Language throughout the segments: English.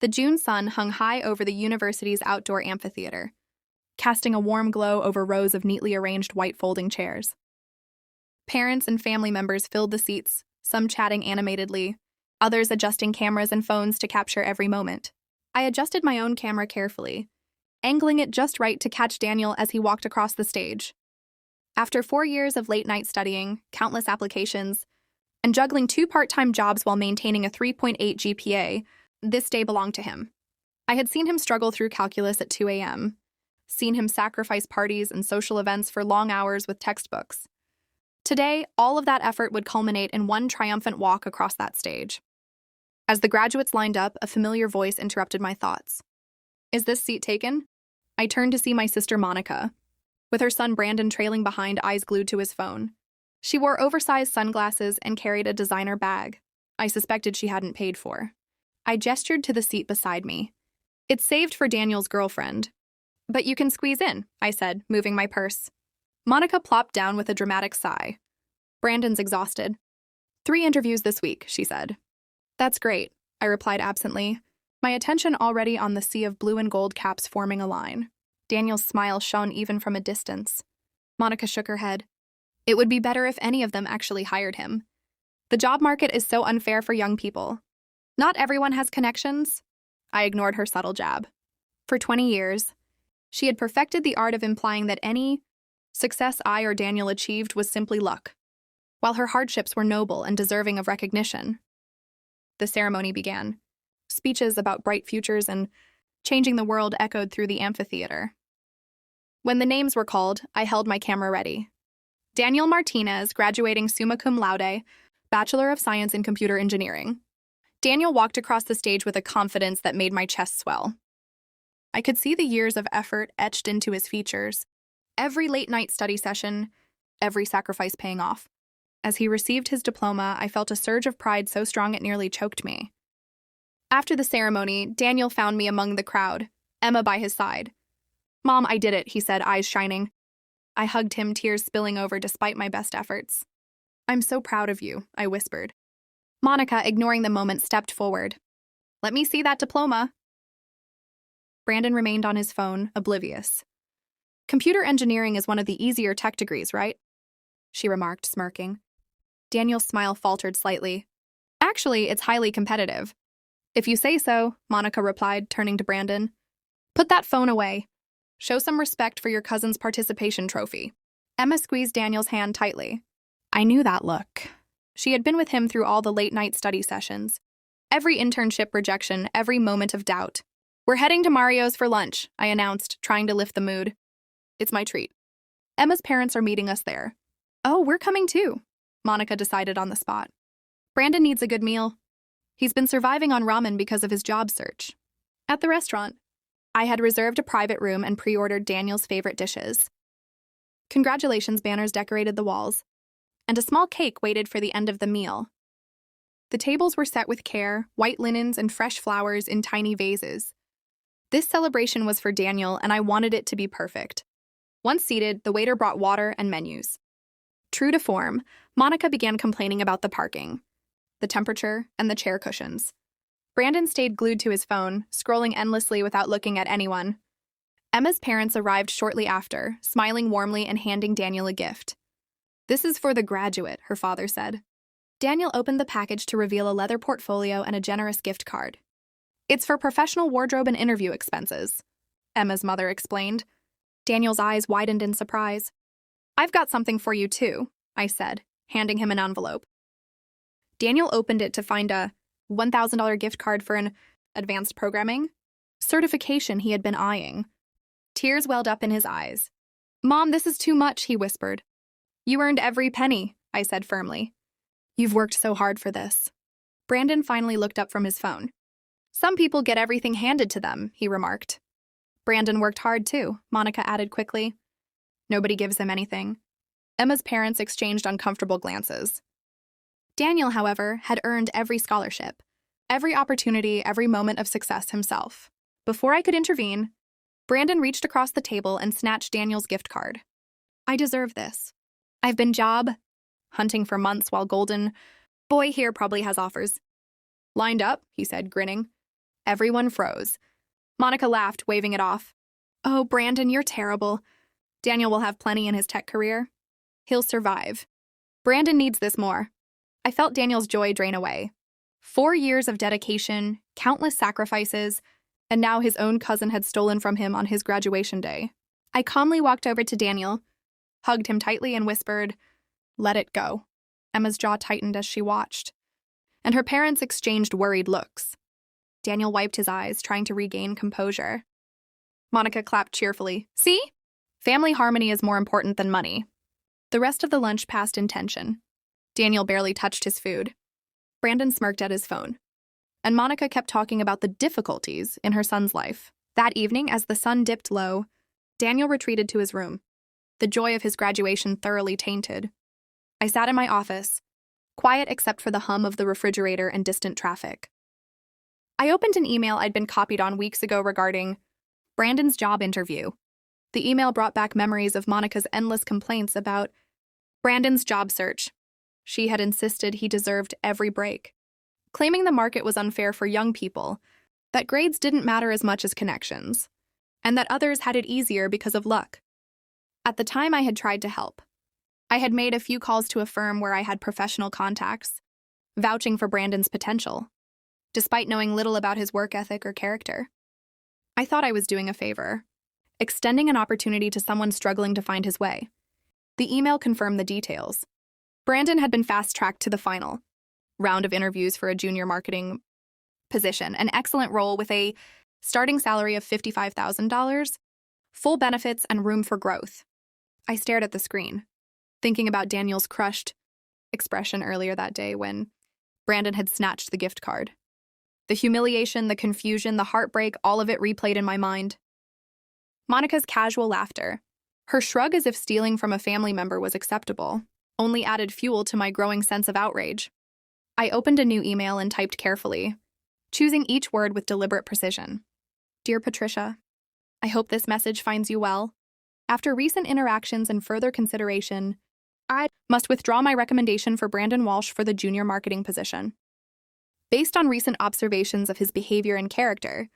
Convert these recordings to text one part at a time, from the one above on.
The June sun hung high over the university's outdoor amphitheater, casting a warm glow over rows of neatly arranged white folding chairs. Parents and family members filled the seats, some chatting animatedly, others adjusting cameras and phones to capture every moment. I adjusted my own camera carefully, angling it just right to catch Daniel as he walked across the stage. After 4 years of late-night studying, countless applications, and juggling 2 part-time jobs while maintaining a 3.8 GPA, this day belonged to him. I had seen him struggle through calculus at 2 a.m., seen him sacrifice parties and social events for long hours with textbooks. Today, all of that effort would culminate in one triumphant walk across that stage. As the graduates lined up, a familiar voice interrupted my thoughts. "Is this seat taken?" I turned to see my sister Monica, with her son Brandon trailing behind, eyes glued to his phone. She wore oversized sunglasses and carried a designer bag I suspected she hadn't paid for. I gestured to the seat beside me. "It's saved for Daniel's girlfriend. But you can squeeze in," I said, moving my purse. Monica plopped down with a dramatic sigh. "Brandon's exhausted. 3 interviews this week," she said. "That's great," I replied absently, my attention already on the sea of blue and gold caps forming a line. Daniel's smile shone even from a distance. Monica shook her head. "It would be better if any of them actually hired him. The job market is so unfair for young people. Not everyone has connections." I ignored her subtle jab. For 20 years, she had perfected the art of implying that any success I or Daniel achieved was simply luck, while her hardships were noble and deserving of recognition. The ceremony began. Speeches about bright futures and changing the world echoed through the amphitheater. When the names were called, I held my camera ready. Daniel Martinez, graduating summa cum laude, Bachelor of Science in Computer Engineering. Daniel walked across the stage with a confidence that made my chest swell. I could see the years of effort etched into his features, every late-night study session, every sacrifice paying off. As he received his diploma, I felt a surge of pride so strong it nearly choked me. After the ceremony, Daniel found me among the crowd, Emma by his side. "Mom, I did it," he said, eyes shining. I hugged him, tears spilling over despite my best efforts. "I'm so proud of you," I whispered. Monica, ignoring the moment, stepped forward. "Let me see that diploma." Brandon remained on his phone, oblivious. "Computer engineering is one of the easier tech degrees, right?" she remarked, smirking. Daniel's smile faltered slightly. "Actually, it's highly competitive." "If you say so," Monica replied, turning to Brandon. "Put that phone away. Show some respect for your cousin's participation trophy." Emma squeezed Daniel's hand tightly. I knew that look. She had been with him through all the late-night study sessions, every internship rejection, every moment of doubt. "We're heading to Mario's for lunch," I announced, trying to lift the mood. "It's my treat. Emma's parents are meeting us there." "Oh, we're coming too," Monica decided on the spot. "Brandon needs a good meal. He's been surviving on ramen because of his job search." At the restaurant, I had reserved a private room and pre-ordered Daniel's favorite dishes. Congratulations banners decorated the walls, and a small cake waited for the end of the meal. The tables were set with care, white linens and fresh flowers in tiny vases. This celebration was for Daniel, and I wanted it to be perfect. Once seated, the waiter brought water and menus. True to form, Monica began complaining about the parking, the temperature, and the chair cushions. Brandon stayed glued to his phone, scrolling endlessly without looking at anyone. Emma's parents arrived shortly after, smiling warmly and handing Daniel a gift. "This is for the graduate," her father said. Daniel opened the package to reveal a leather portfolio and a generous gift card. "It's for professional wardrobe and interview expenses," Emma's mother explained. Daniel's eyes widened in surprise. "I've got something for you too," I said, handing him an envelope. Daniel opened it to find a $1,000 gift card for an advanced programming certification he had been eyeing. Tears welled up in his eyes. "Mom, this is too much," he whispered. "You earned every penny," I said firmly. "You've worked so hard for this." Brandon finally looked up from his phone. "Some people get everything handed to them," he remarked. "Brandon worked hard too," Monica added quickly. "Nobody gives him anything." Emma's parents exchanged uncomfortable glances. Daniel, however, had earned every scholarship, every opportunity, every moment of success himself. Before I could intervene, Brandon reached across the table and snatched Daniel's gift card. "I deserve this. I've been job hunting for months while Golden Boy here probably has offers." "Lined up," he said, grinning. Everyone froze. Monica laughed, waving it off. Oh, Brandon, you're terrible. Daniel will have plenty in his tech career. He'll survive. Brandon needs this more. I felt Daniel's joy drain away. 4 years of dedication, countless sacrifices, and now his own cousin had stolen from him on his graduation day. I calmly walked over to Daniel, hugged him tightly, and whispered, "Let it go." Emma's jaw tightened as she watched, and her parents exchanged worried looks. Daniel wiped his eyes, trying to regain composure. Monica clapped cheerfully. See? Family harmony is more important than money. The rest of the lunch passed in tension. Daniel barely touched his food. Brandon smirked at his phone. And Monica kept talking about the difficulties in her son's life. That evening, as the sun dipped low, Daniel retreated to his room, the joy of his graduation thoroughly tainted. I sat in my office, quiet except for the hum of the refrigerator and distant traffic. I opened an email I'd been copied on weeks ago regarding Brandon's job interview. The email brought back memories of Monica's endless complaints about Brandon's job search. She had insisted he deserved every break, claiming the market was unfair for young people, that grades didn't matter as much as connections, and that others had it easier because of luck. At the time, I had tried to help. I had made a few calls to a firm where I had professional contacts, vouching for Brandon's potential, despite knowing little about his work ethic or character. I thought I was doing a favor, extending an opportunity to someone struggling to find his way. The email confirmed the details. Brandon had been fast-tracked to the final round of interviews for a junior marketing position, an excellent role with a starting salary of $55,000, full benefits, and room for growth. I stared at the screen, thinking about Daniel's crushed expression earlier that day when Brandon had snatched the gift card. The humiliation, the confusion, the heartbreak, all of it replayed in my mind. Monica's casual laughter, her shrug as if stealing from a family member was acceptable, only added fuel to my growing sense of outrage. I opened a new email and typed carefully, choosing each word with deliberate precision. Dear Patricia, I hope this message finds you well. After recent interactions and further consideration, I must withdraw my recommendation for Brandon Walsh for the junior marketing position. Based on recent observations of his behavior and character,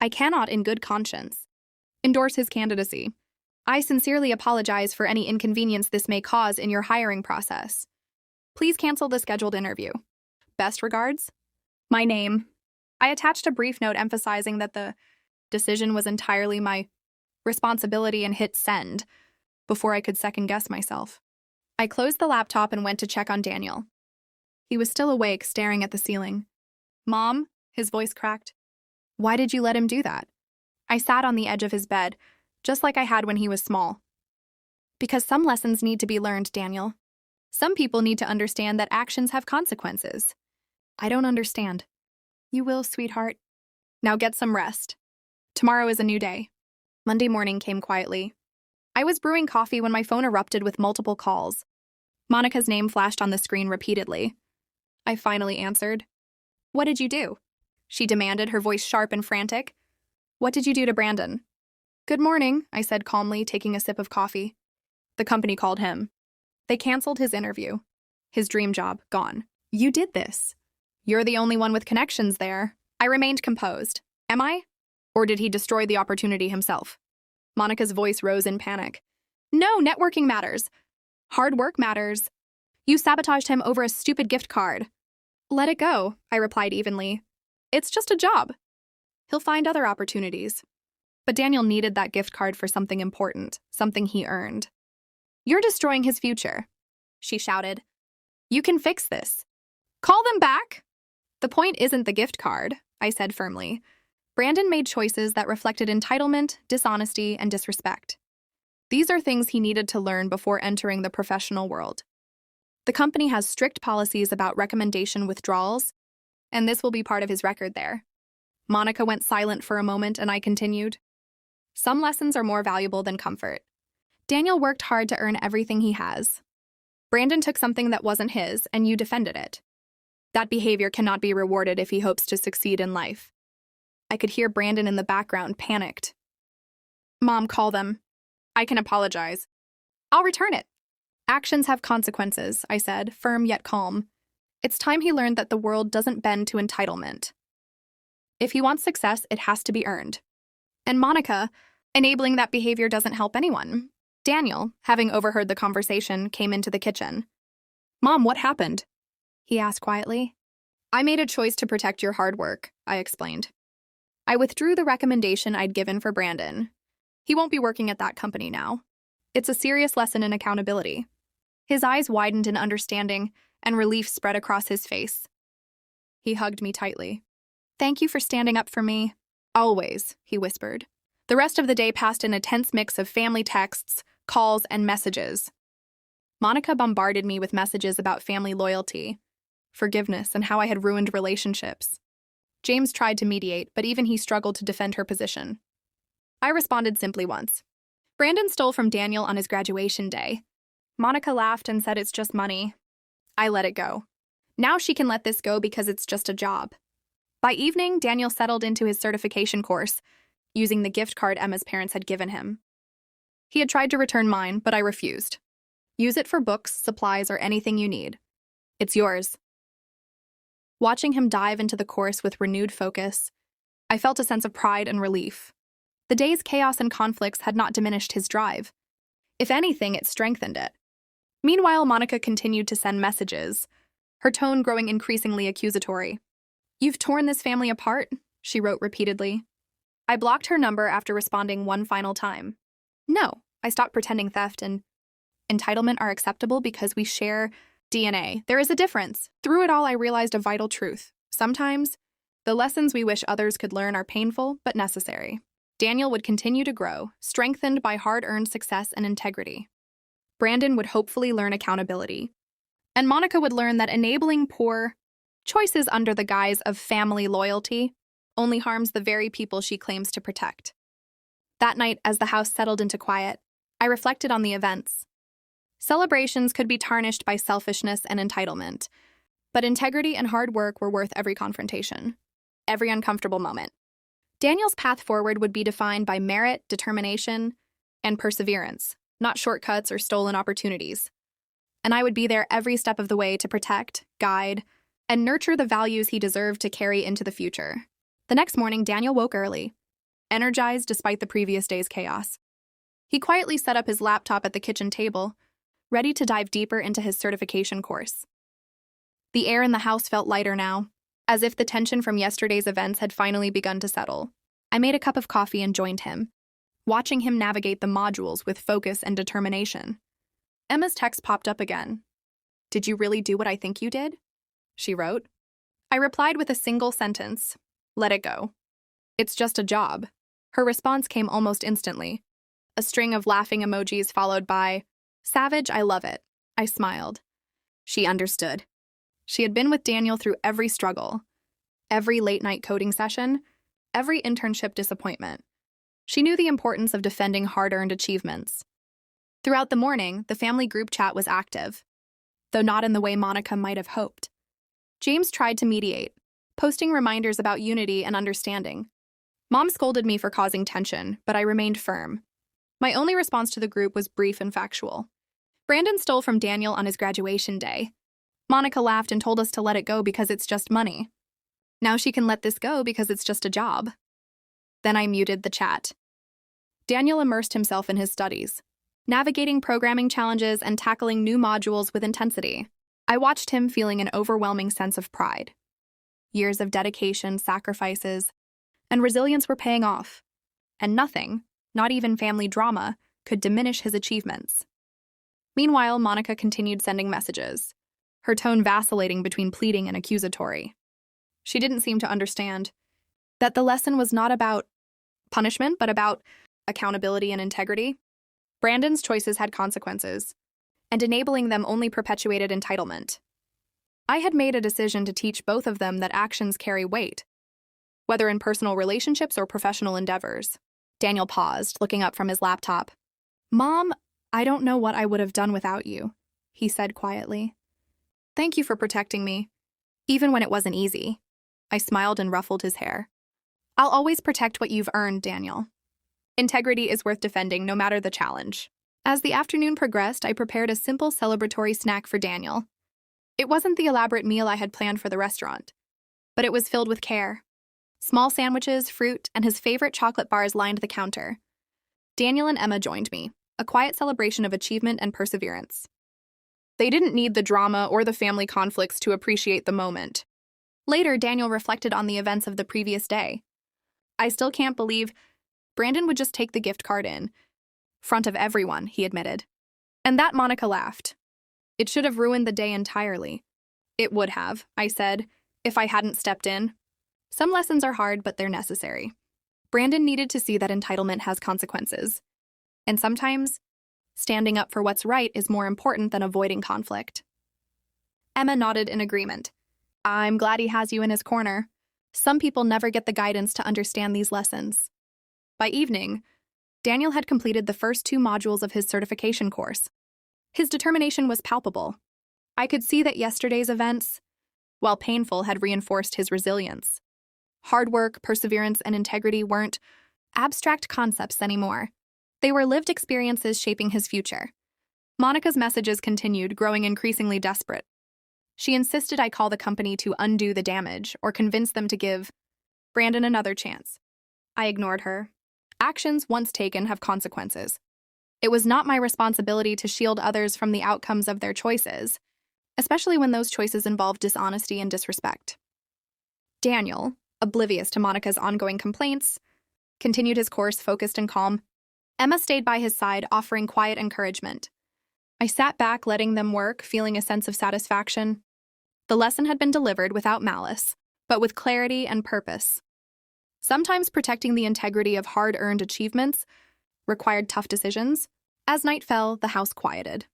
I cannot, in good conscience, endorse his candidacy. I sincerely apologize for any inconvenience this may cause in your hiring process. Please cancel the scheduled interview. Best regards. My name. I attached a brief note emphasizing that the decision was entirely my responsibility and hit send before I could second-guess myself. I closed the laptop and went to check on Daniel. He was still awake, staring at the ceiling. Mom, his voice cracked. Why did you let him do that? I sat on the edge of his bed, just like I had when he was small. Because some lessons need to be learned, Daniel. Some people need to understand that actions have consequences. I don't understand. You will, sweetheart. Now get some rest. Tomorrow is a new day. Monday morning came quietly. I was brewing coffee when my phone erupted with multiple calls. Monica's name flashed on the screen repeatedly. I finally answered. What did you do? She demanded, her voice sharp and frantic. What did you do to Brandon? Good morning, I said calmly, taking a sip of coffee. The company called him. They canceled his interview. His dream job, gone. You did this. You're the only one with connections there. I remained composed. Am I? Or did he destroy the opportunity himself? Monica's voice rose in panic. No, networking matters. Hard work matters. You sabotaged him over a stupid gift card. Let it go, I replied evenly. It's just a job. He'll find other opportunities. But Daniel needed that gift card for something important, something he earned. You're destroying his future, she shouted. You can fix this. Call them back. The point isn't the gift card, I said firmly. Brandon made choices that reflected entitlement, dishonesty, and disrespect. These are things he needed to learn before entering the professional world. The company has strict policies about recommendation withdrawals, and this will be part of his record there. Monica went silent for a moment, and I continued. Some lessons are more valuable than comfort. Daniel worked hard to earn everything he has. Brandon took something that wasn't his, and you defended it. That behavior cannot be rewarded if he hopes to succeed in life. I could hear Brandon in the background, panicked. Mom, call them. I can apologize. I'll return it. Actions have consequences, I said, firm yet calm. It's time he learned that the world doesn't bend to entitlement. If he wants success, it has to be earned. And Monica, enabling that behavior doesn't help anyone. Daniel, having overheard the conversation, came into the kitchen. "Mom, what happened?" he asked quietly. "I made a choice to protect your hard work," I explained. "I withdrew the recommendation I'd given for Brandon. He won't be working at that company now. It's a serious lesson in accountability." His eyes widened in understanding, and relief spread across his face. He hugged me tightly. "Thank you for standing up for me." "Always," he whispered. The rest of the day passed in a tense mix of family texts, calls, and messages. Monica bombarded me with messages about family loyalty, forgiveness, and how I had ruined relationships. James tried to mediate, but even he struggled to defend her position. I responded simply once. "Brandon stole from Daniel on his graduation day." Monica laughed and said, "It's just money." I let it go. Now she can let this go because it's just a job. By evening, Daniel settled into his certification course, using the gift card Emma's parents had given him. He had tried to return mine, but I refused. "Use it for books, supplies, or anything you need. It's yours." Watching him dive into the course with renewed focus, I felt a sense of pride and relief. The day's chaos and conflicts had not diminished his drive. If anything, it strengthened it. Meanwhile, Monica continued to send messages, her tone growing increasingly accusatory. "You've torn this family apart," she wrote repeatedly. I blocked her number after responding one final time. No, I stopped pretending theft and entitlement are acceptable because we share DNA. There is a difference. Through it all, I realized a vital truth. Sometimes, the lessons we wish others could learn are painful but necessary. Daniel would continue to grow, strengthened by hard-earned success and integrity. Brandon would hopefully learn accountability. And Monica would learn that enabling poor choices under the guise of family loyalty only harms the very people she claims to protect. That night, as the house settled into quiet, I reflected on the events. Celebrations could be tarnished by selfishness and entitlement, but integrity and hard work were worth every confrontation, every uncomfortable moment. Daniel's path forward would be defined by merit, determination, and perseverance, not shortcuts or stolen opportunities. And I would be there every step of the way to protect, guide, and nurture the values he deserved to carry into the future. The next morning, Daniel woke early, energized despite the previous day's chaos. He quietly set up his laptop at the kitchen table, ready to dive deeper into his certification course. The air in the house felt lighter now, as if the tension from yesterday's events had finally begun to settle. I made a cup of coffee and joined him, watching him navigate the modules with focus and determination. Emma's text popped up again. "Did you really do what I think you did?" she wrote. I replied with a single sentence, "Let it go. It's just a job." Her response came almost instantly. A string of laughing emojis followed by, "Savage, I love it." I smiled. She understood. She had been with Daniel through every struggle, every late-night coding session, every internship disappointment. She knew the importance of defending hard-earned achievements. Throughout the morning, the family group chat was active, though not in the way Monica might have hoped. James tried to mediate, posting reminders about unity and understanding. Mom scolded me for causing tension, but I remained firm. My only response to the group was brief and factual. Brandon stole from Daniel on his graduation day. Monica laughed and told us to let it go because it's just money. Now she can let this go because it's just a job. Then I muted the chat. Daniel immersed himself in his studies, navigating programming challenges and tackling new modules with intensity. I watched him feeling an overwhelming sense of pride. Years of dedication, sacrifices, and resilience were paying off, and nothing, not even family drama, could diminish his achievements. Meanwhile, Monica continued sending messages, her tone vacillating between pleading and accusatory. She didn't seem to understand that the lesson was not about punishment, but about accountability and integrity. Brandon's choices had consequences, and enabling them only perpetuated entitlement. I had made a decision to teach both of them that actions carry weight, whether in personal relationships or professional endeavors. Daniel paused, looking up from his laptop. "Mom, I don't know what I would have done without you," he said quietly. "Thank you for protecting me, even when it wasn't easy." I smiled and ruffled his hair. "I'll always protect what you've earned, Daniel. Integrity is worth defending no matter the challenge." As the afternoon progressed, I prepared a simple celebratory snack for Daniel. It wasn't the elaborate meal I had planned for the restaurant, but it was filled with care. Small sandwiches, fruit, and his favorite chocolate bars lined the counter. Daniel and Emma joined me, a quiet celebration of achievement and perseverance. They didn't need the drama or the family conflicts to appreciate the moment. Later, Daniel reflected on the events of the previous day. I still can't believe Brandon would just take the gift card in front of everyone, he admitted. And that Monica laughed. It should have ruined the day entirely. It would have, I said, if I hadn't stepped in. Some lessons are hard, but they're necessary. Brandon needed to see that entitlement has consequences. And sometimes, standing up for what's right is more important than avoiding conflict. Emma nodded in agreement. I'm glad he has you in his corner. Some people never get the guidance to understand these lessons. By evening, Daniel had completed the first 2 modules of his certification course. His determination was palpable. I could see that yesterday's events, while painful, had reinforced his resilience. Hard work, perseverance, and integrity weren't abstract concepts anymore. They were lived experiences shaping his future. Monica's messages continued, growing increasingly desperate. She insisted I call the company to undo the damage or convince them to give Brandon another chance. I ignored her. Actions once taken have consequences. It was not my responsibility to shield others from the outcomes of their choices, especially when those choices involved dishonesty and disrespect. Daniel, oblivious to Monica's ongoing complaints, continued his course focused and calm. Emma stayed by his side, offering quiet encouragement. I sat back, letting them work, feeling a sense of satisfaction. The lesson had been delivered without malice, but with clarity and purpose. Sometimes protecting the integrity of hard-earned achievements required tough decisions. As night fell, the house quieted.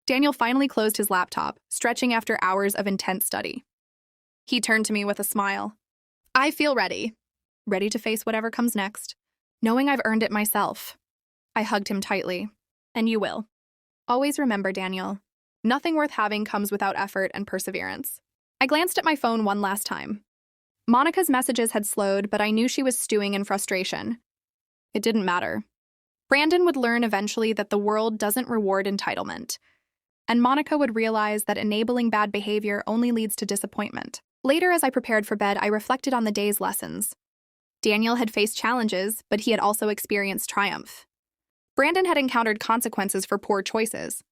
Daniel finally closed his laptop, stretching after hours of intense study. He turned to me with a smile. I feel ready to face whatever comes next, knowing I've earned it myself. I hugged him tightly. And you will. Always remember, Daniel, nothing worth having comes without effort and perseverance. I glanced at my phone one last time. Monica's messages had slowed, but I knew she was stewing in frustration. It didn't matter. Brandon would learn eventually that the world doesn't reward entitlement, and Monica would realize that enabling bad behavior only leads to disappointment. Later, as I prepared for bed, I reflected on the day's lessons. Daniel had faced challenges, but he had also experienced triumph. Brandon had encountered consequences for poor choices,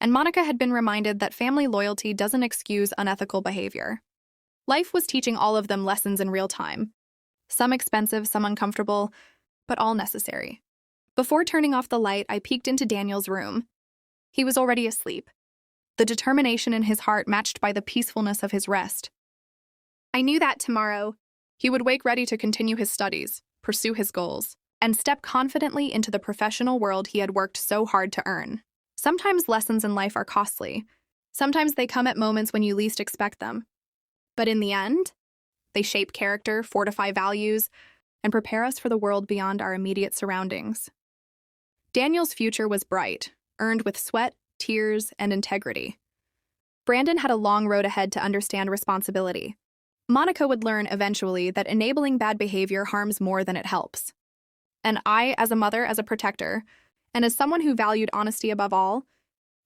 and Monica had been reminded that family loyalty doesn't excuse unethical behavior. Life was teaching all of them lessons in real time, some expensive, some uncomfortable, but all necessary. Before turning off the light, I peeked into Daniel's room. He was already asleep, the determination in his heart matched by the peacefulness of his rest. I knew that tomorrow he would wake ready to continue his studies, pursue his goals, and step confidently into the professional world he had worked so hard to earn. Sometimes lessons in life are costly. Sometimes they come at moments when you least expect them. But in the end, they shape character, fortify values, and prepare us for the world beyond our immediate surroundings. Daniel's future was bright, earned with sweat, tears, and integrity. Brandon had a long road ahead to understand responsibility. Monica would learn eventually that enabling bad behavior harms more than it helps. And I, as a mother, as a protector, and as someone who valued honesty above all,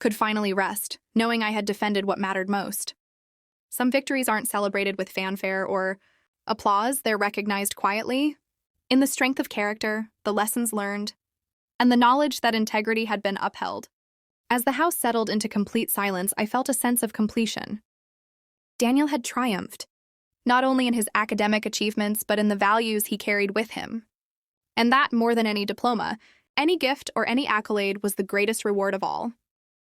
could finally rest, knowing I had defended what mattered most. Some victories aren't celebrated with fanfare or applause, they're recognized quietly, in the strength of character, the lessons learned, and the knowledge that integrity had been upheld. As the house settled into complete silence, I felt a sense of completion. Daniel had triumphed, not only in his academic achievements, but in the values he carried with him. And that, more than any diploma, any gift, or any accolade, was the greatest reward of all.